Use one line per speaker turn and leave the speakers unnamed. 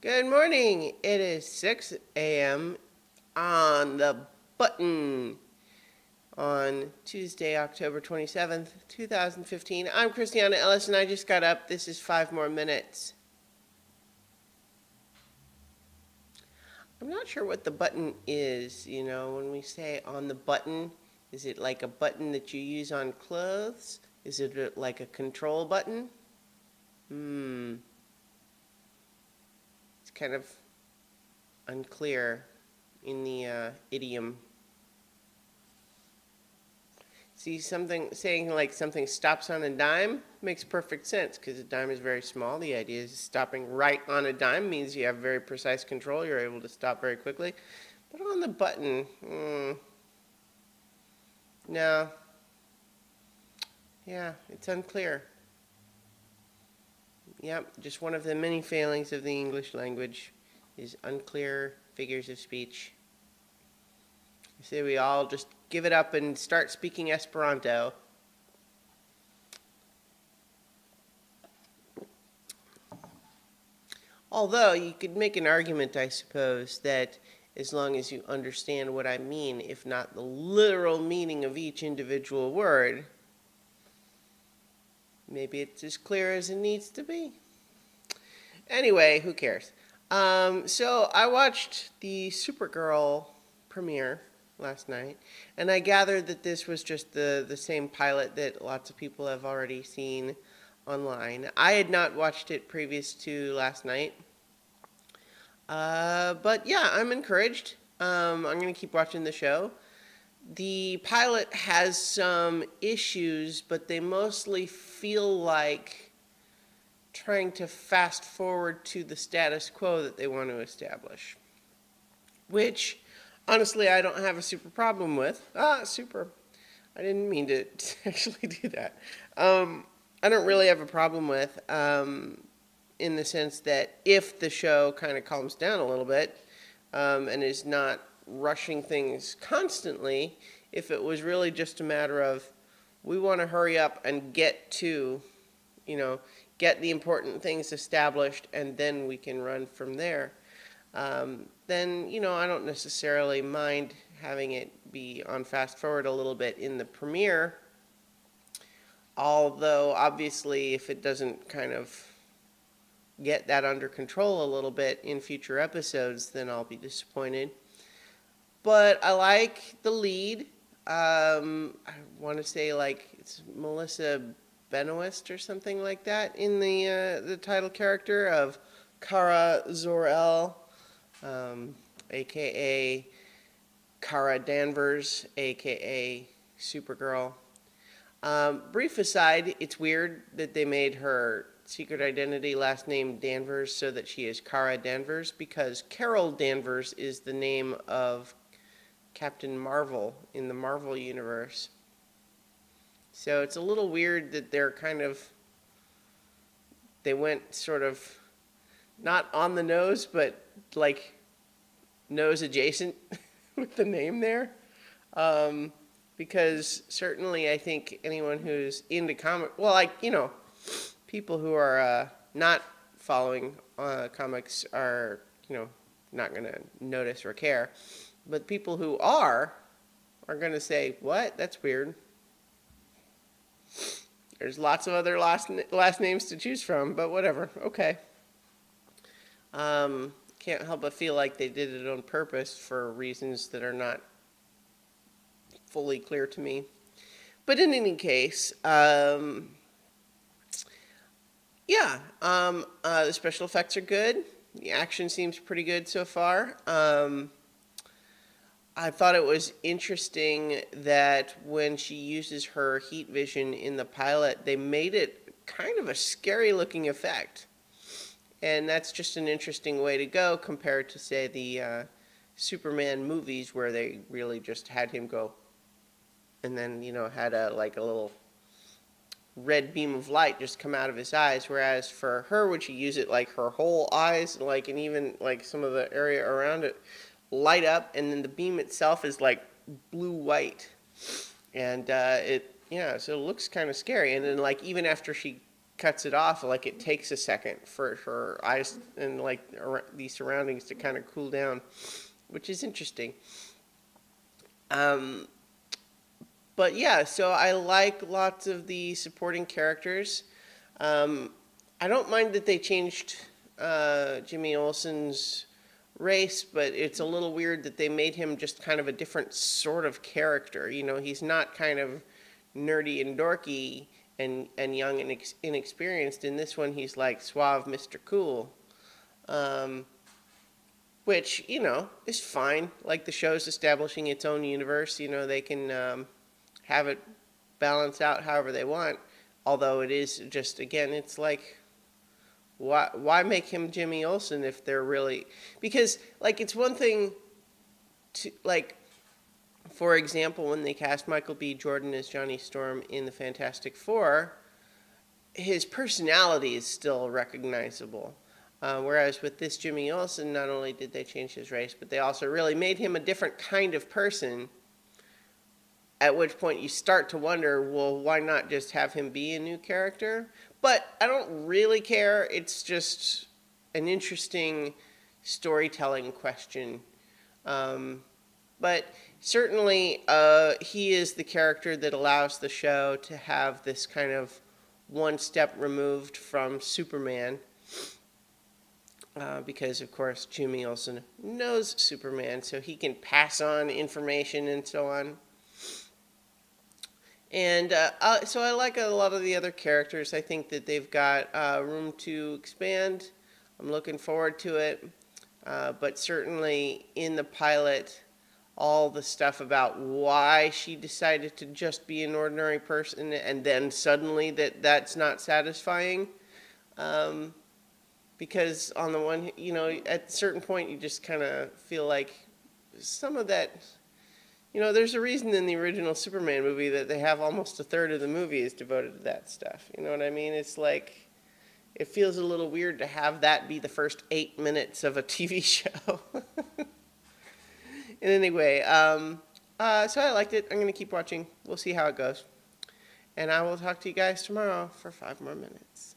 Good morning. It is 6 a.m. on the button on Tuesday, October 27th, 2015. I'm Christiana Ellis, and I just got up. This is 5 more minutes. I'm not sure what the button is, when we say on the button. Is it like a button that you use on clothes? Is it like a control button? It's kind of unclear in the idiom. See, saying like something stops on a dime makes perfect sense because a dime is very small. The idea is stopping right on a dime means you have very precise control. You're able to stop very quickly. But on the button, no. Yeah, it's unclear. Yep, just one of the many failings of the English language is unclear figures of speech. I say we all just give it up and start speaking Esperanto. Although you could make an argument, I suppose, that as long as you understand what I mean, if not the literal meaning of each individual word, maybe it's as clear as it needs to be. Anyway, who cares? So I watched the Supergirl premiere last night, and I gathered that this was just the same pilot that lots of people have already seen online. I had not watched it previous to last night. But yeah, I'm encouraged. I'm going to keep watching the show. The pilot has some issues, but they mostly feel like trying to fast forward to the status quo that they want to establish. Which, honestly, I don't have a super problem with. Super. I didn't mean to actually do that. I don't really have a problem with, in the sense that if the show kind of calms down a little bit and is not rushing things constantly, if it was really just a matter of we want to hurry up and get to, get the important things established and then we can run from there, then, I don't necessarily mind having it be on fast forward a little bit in the premiere. Although, obviously, if it doesn't kind of get that under control a little bit in future episodes, then I'll be disappointed. But I like the lead. I want to say it's Melissa Benoist or something like that in the title character of Kara Zor-El, a.k.a. Kara Danvers, a.k.a. Supergirl. Brief aside, it's weird that they made her secret identity last name Danvers so that she is Kara Danvers, because Carol Danvers is the name of Captain Marvel in the Marvel universe. So it's a little weird that they went sort of not on the nose, but like nose adjacent with the name there. Because certainly I think anyone who's into people who are not following comics are, not going to notice or care. But people who are going to say, what? That's weird. There's lots of other last names to choose from, but whatever. Okay. Can't help but feel like they did it on purpose for reasons that are not fully clear to me. But in any case, the special effects are good. The action seems pretty good so far. I thought it was interesting that when she uses her heat vision in the pilot, they made it kind of a scary looking effect. And that's just an interesting way to go compared to, say, the Superman movies where they really just had him go and then, had a little red beam of light just come out of his eyes. Whereas for her, when she use it, her whole eyes, and even some of the area around it light up, and then the beam itself is blue-white. And so it looks kind of scary. And then even after she cuts it off. Like it takes a second for her eyes and like these surroundings to kind of cool down, which is interesting. Um, but yeah, so I like lots of the supporting characters. I don't mind that they changed Jimmy Olsen's race, but it's a little weird that they made him just kind of a different sort of character. You know, he's not kind of nerdy and dorky and young and inexperienced. In this one, he's like suave Mr. Cool, which, you know, is fine. Like the show's establishing its own universe. You know, they can have it balance out however they want. Although it is just, again, it's like, why make him Jimmy Olsen if they're really... Because, like, it's one thing to, like, for example, when they cast Michael B. Jordan as Johnny Storm in the Fantastic Four, his personality is still recognizable. Whereas with this Jimmy Olsen, not only did they change his race, but they also really made him a different kind of person, at which point you start to wonder, well, why not just have him be a new character? But I don't really care. It's just an interesting storytelling question. But certainly he is the character that allows the show to have this kind of one step removed from Superman. Because, of course, Jimmy Olsen knows Superman, so he can pass on information and so on. And so I like a lot of the other characters. I think that they've got room to expand. I'm looking forward to it. But certainly in the pilot, all the stuff about why she decided to just be an ordinary person and then suddenly that's not satisfying. Because on the one, you know, at a certain point you just kind of feel like some of that... You know, there's a reason in the original Superman movie that they have almost a third of the movie is devoted to that stuff. You know what I mean? It's like, it feels a little weird to have that be the first 8 minutes of a TV show. Anyway, so I liked it. I'm going to keep watching. We'll see how it goes. And I will talk to you guys tomorrow for 5 more minutes.